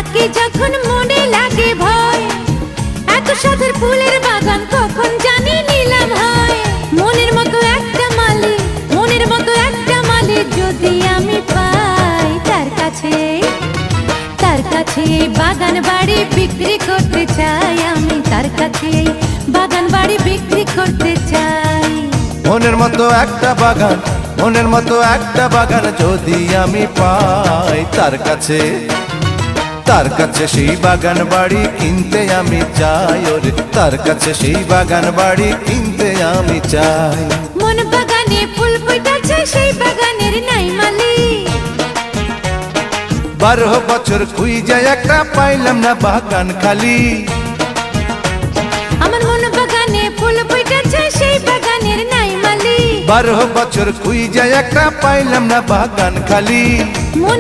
থাকে যখন মনে লাগে ভয়, এত সাধের ফুলের বাগান কখন জানি নিলাম হয়। মনের মতো একটা মালি, মনের মতো একটা মালি যদি আমি পাই, তার কাছে এই বাগান বাড়ি বিক্রি করতে চাই আমি, তার কাছে এই বাগান বাড়ি বিক্রি করতে চাই। মনের মতো একটা বাগান, মনের মতো একটা বাগান যদি আমি পাই, তার কাছে সেই বাগান বাড়ি কিনতে আমি চাই। ওরে তার কাছে সেই বাগান বাড়ি কিনতে আমি চাই। মন বাগানে ফুল ফুটেছে সেই বাগানের নাই মালি, 12 বছর খুঁজে একটা পাইলাম না বাগান খালি। আমার মন বাগানে ফুল ফুটেছে সেই বাগানের নাই মালি, 12 বছর খুঁজে একটা পাইলাম না বাগান খালি।